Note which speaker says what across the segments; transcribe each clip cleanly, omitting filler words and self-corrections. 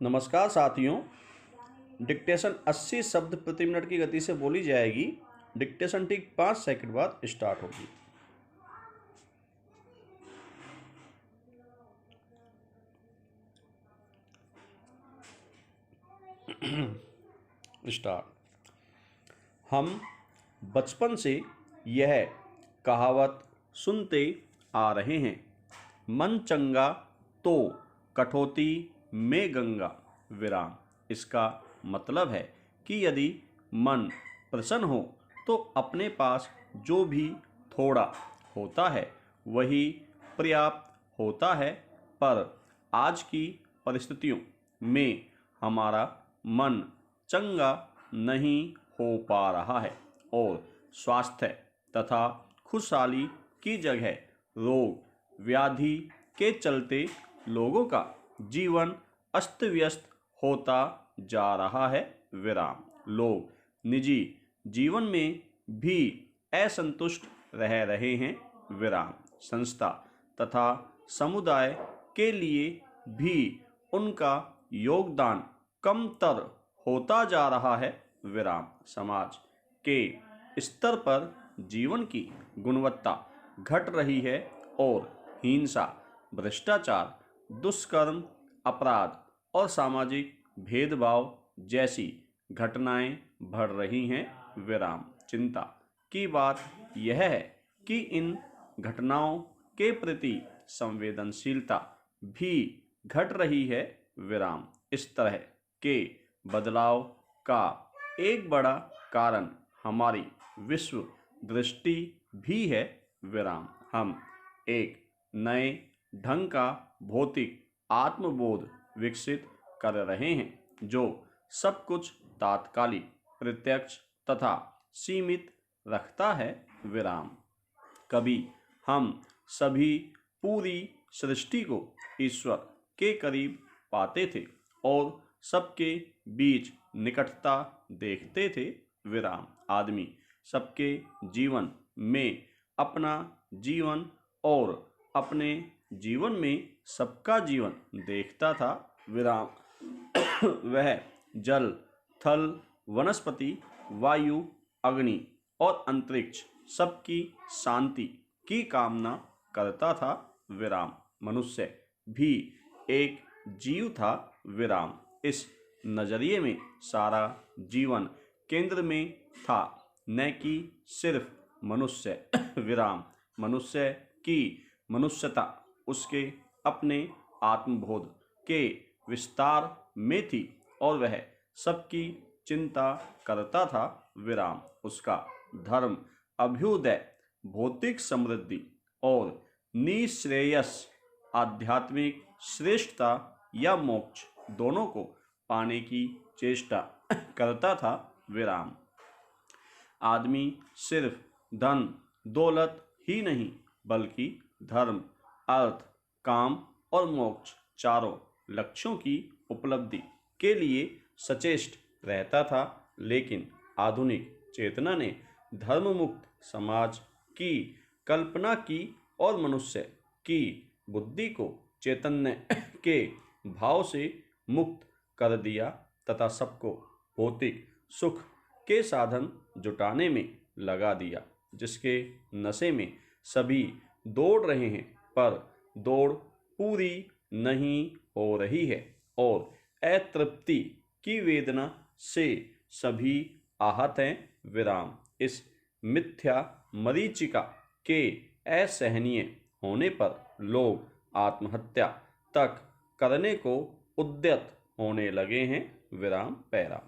Speaker 1: नमस्कार साथियों। डिक्टेशन 80 शब्द प्रति मिनट की गति से बोली जाएगी। डिक्टेशन ठीक 5 सेकंड बाद स्टार्ट होगी। स्टार्ट। हम बचपन से यह कहावत सुनते आ रहे हैं, मन चंगा तो कठौती में गंगा विराम। इसका मतलब है कि यदि मन प्रसन्न हो तो अपने पास जो भी थोड़ा होता है वही पर्याप्त होता है, पर आज की परिस्थितियों में हमारा मन चंगा नहीं हो पा रहा है और स्वास्थ्य तथा खुशहाली की जगह रोग व्याधि के चलते लोगों का जीवन अस्त व्यस्त होता जा रहा है विराम। लोग निजी जीवन में भी असंतुष्ट रह रहे हैं विराम। संस्था तथा समुदाय के लिए भी उनका योगदान कमतर होता जा रहा है विराम। समाज के स्तर पर जीवन की गुणवत्ता घट रही है और हिंसा, भ्रष्टाचार, दुष्कर्म, अपराध और सामाजिक भेदभाव जैसी घटनाएं बढ़ रही हैं विराम। चिंता की बात यह है कि इन घटनाओं के प्रति संवेदनशीलता भी घट रही है विराम। इस तरह के बदलाव का एक बड़ा कारण हमारी विश्व दृष्टि भी है विराम। हम एक नए ढंग का भौतिक आत्मबोध विकसित कर रहे हैं जो सब कुछ तात्कालिक, प्रत्यक्ष तथा सीमित रखता है विराम। कभी हम सभी पूरी सृष्टि को ईश्वर के करीब पाते थे और सबके बीच निकटता देखते थे विराम। आदमी सबके जीवन में अपना जीवन और अपने जीवन में सबका जीवन देखता था विराम। वह जल, थल, वनस्पति, वायु, अग्नि और अंतरिक्ष सबकी शांति की कामना करता था विराम। मनुष्य भी एक जीव था विराम। इस नजरिए में सारा जीवन केंद्र में था, न कि सिर्फ मनुष्य विराम। मनुष्य की मनुष्यता उसके अपने आत्मबोध के विस्तार में थी और वह सबकी चिंता करता था विराम। उसका धर्म अभ्युदय, भौतिक समृद्धि और निःश्रेयस, आध्यात्मिक श्रेष्ठता या मोक्ष दोनों को पाने की चेष्टा करता था विराम। आदमी सिर्फ धन दौलत ही नहीं बल्कि धर्म, अर्थ, काम और मोक्ष चारों लक्ष्यों की उपलब्धि के लिए सचेष्ट रहता था। लेकिन आधुनिक चेतना ने धर्म मुक्त समाज की कल्पना की और मनुष्य की बुद्धि को चैतन्य के भाव से मुक्त कर दिया तथा सबको भौतिक सुख के साधन जुटाने में लगा दिया, जिसके नशे में सभी दौड़ रहे हैं पर दौड़ पूरी नहीं हो रही है और अतृप्ति की वेदना से सभी आहत हैं विराम। इस मिथ्या मरीचिका के असहनीय होने पर लोग आत्महत्या तक करने को उद्यत होने लगे हैं विराम। पैरा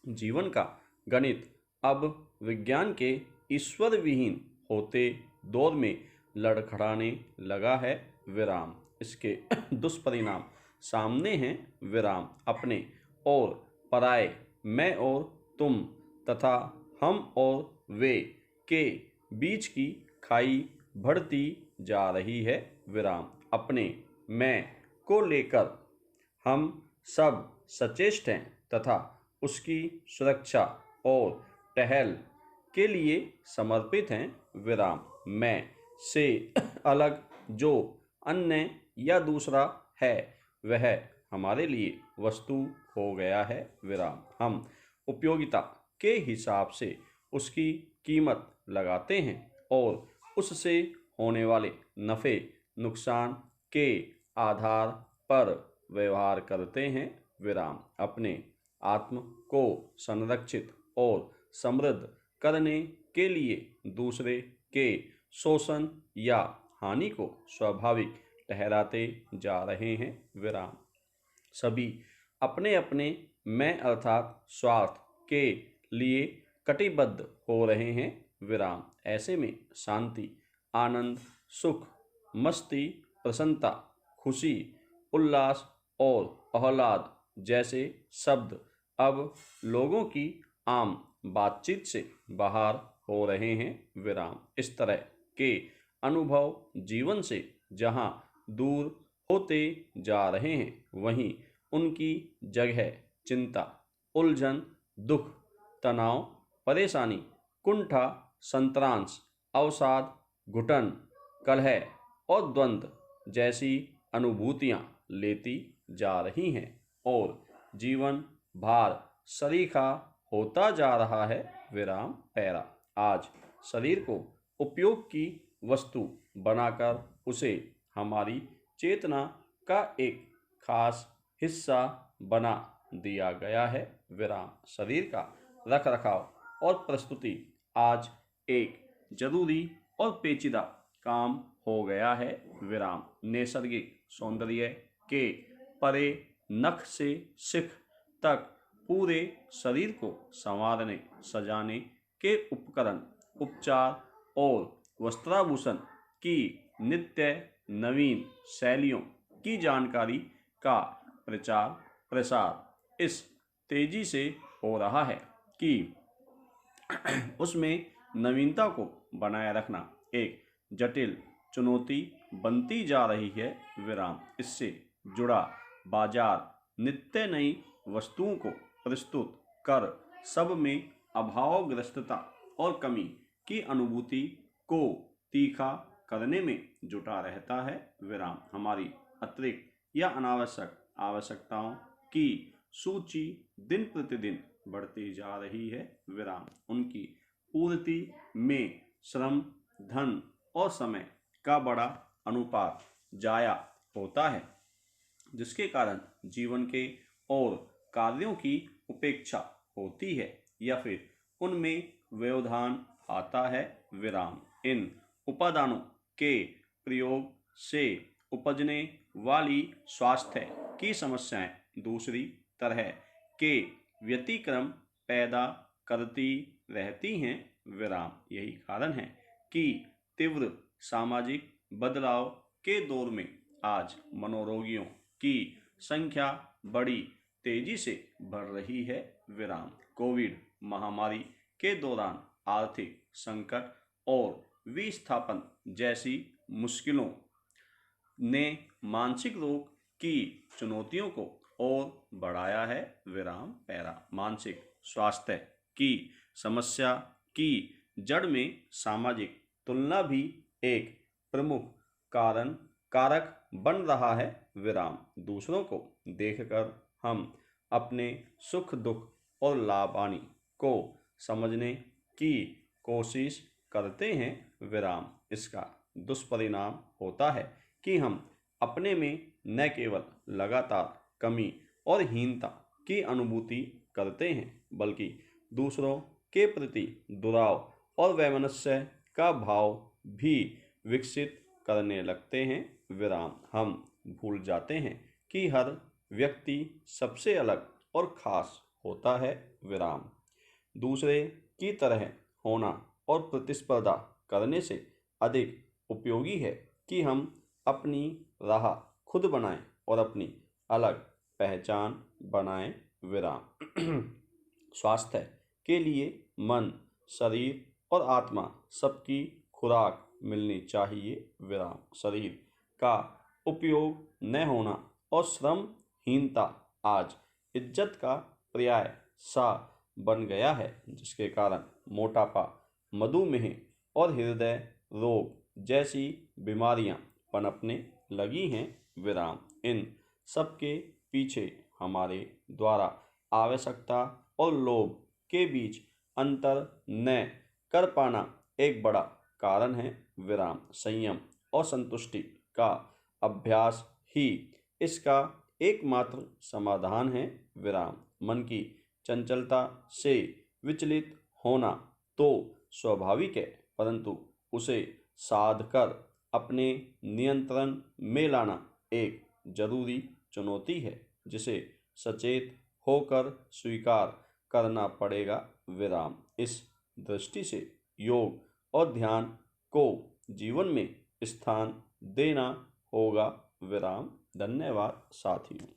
Speaker 1: जीवन का गणित अब विज्ञान के ईश्वर विहीन होते दौर में लड़खड़ाने लगा है विराम। इसके दुष्परिणाम सामने हैं विराम। अपने और पराये, मैं और तुम तथा हम और वे के बीच की खाई बढ़ती जा रही है विराम। अपने मैं को लेकर हम सब सचेष्ट हैं तथा उसकी सुरक्षा और टहल के लिए समर्पित हैं विराम। मैं से अलग जो अन्य या दूसरा है वह हमारे लिए वस्तु हो गया है विराम। हम उपयोगिता के हिसाब से उसकी कीमत लगाते हैं और उससे होने वाले नफ़े नुकसान के आधार पर व्यवहार करते हैं विराम। अपने आत्म को संरक्षित और समृद्ध करने के लिए दूसरे के शोषण या हानि को स्वाभाविक ठहराते जा रहे हैं विराम। सभी अपने अपने मैं अर्थात स्वार्थ के लिए कटिबद्ध हो रहे हैं विराम। ऐसे में शांति, आनंद, सुख, मस्ती, प्रसन्नता, खुशी, उल्लास और आह्लाद जैसे शब्द अब लोगों की आम बातचीत से बाहर हो रहे हैं विराम। इस तरह के अनुभव जीवन से जहाँ दूर होते जा रहे हैं वहीं उनकी जगह चिंता, उलझन, दुख, तनाव, परेशानी, कुंठा, संतरांश, अवसाद, घुटन, कलह और द्वंद्व जैसी अनुभूतियां लेती जा रही हैं और जीवन भार सरीखा होता जा रहा है विराम पैरा। आज शरीर को उपयोग की वस्तु बनाकर उसे हमारी चेतना का एक खास हिस्सा बना दिया गया है विराम। शरीर का रख रखाव और प्रस्तुति आज एक जरूरी और पेचीदा काम हो गया है विराम। नैसर्गिक सौंदर्य के परे नख से सिख तक पूरे शरीर को संवारने सजाने के उपकरण, उपचार और वस्त्राभूषण की नित्य नवीन शैलियों की जानकारी का प्रचार प्रसार इस तेजी से हो रहा है कि उसमें नवीनता को बनाए रखना एक जटिल चुनौती बनती जा रही है विराम। इससे जुड़ा बाजार नित्य नई वस्तुओं को प्रस्तुत कर सब में अभावग्रस्तता और कमी की अनुभूति को तीखा करने में जुटा रहता है विराम। हमारी अतिरिक्त या अनावश्यक आवश्यकताओं की सूची दिन प्रतिदिन बढ़ती जा रही है विराम। उनकी पूर्ति में श्रम, धन और समय का बड़ा अनुपात जाया होता है जिसके कारण जीवन के और कार्यों की उपेक्षा होती है या फिर उनमें व्यवधान आता है विराम। इन उपादानों के प्रयोग से उपजने वाली स्वास्थ्य की समस्याएं दूसरी तरह के व्यतिक्रम पैदा करती रहती हैं विराम। यही कारण है कि तीव्र सामाजिक बदलाव के दौर में आज मनोरोगियों की संख्या बड़ी तेजी से बढ़ रही है विराम। कोविड महामारी के दौरान आर्थिक संकट और विस्थापन जैसी मुश्किलों ने मानसिक रोग की चुनौतियों को और बढ़ाया है विराम पैरा। मानसिक स्वास्थ्य की समस्या की जड़ में सामाजिक तुलना भी एक प्रमुख कारक बन रहा है विराम। दूसरों को देखकर हम अपने सुख दुख और लाभ हानि को समझने की कोशिश करते हैं विराम। इसका दुष्परिणाम होता है कि हम अपने में न केवल लगातार कमी और हीनता की अनुभूति करते हैं बल्कि दूसरों के प्रति दुराव और वैमनस्य का भाव भी विकसित करने लगते हैं विराम। हम भूल जाते हैं कि हर व्यक्ति सबसे अलग और खास होता है विराम। दूसरे की तरह होना और प्रतिस्पर्धा करने से अधिक उपयोगी है कि हम अपनी राह खुद बनाएं और अपनी अलग पहचान बनाएं विराम। स्वास्थ्य के लिए मन, शरीर और आत्मा सबकी खुराक मिलनी चाहिए विराम। शरीर का उपयोग न होना और श्रमहीनता आज इज्जत का पर्याय सा बन गया है जिसके कारण मोटापा, मधुमेह और हृदय रोग जैसी बीमारियां पनपने लगी हैं विराम। इन सबके पीछे हमारे द्वारा आवश्यकता और लोभ के बीच अंतर न कर पाना एक बड़ा कारण है। विराम, संयम और संतुष्टि का अभ्यास ही इसका एकमात्र समाधान है। विराम, मन की चंचलता से विचलित होना तो स्वाभाविक है, परंतु उसे साध कर अपने नियंत्रण में लाना एक जरूरी चुनौती है, जिसे सचेत होकर स्वीकार करना पड़ेगा। विराम, इस दृष्टि से योग और ध्यान को जीवन में स्थान देना होगा। विराम। धन्यवाद साथियों।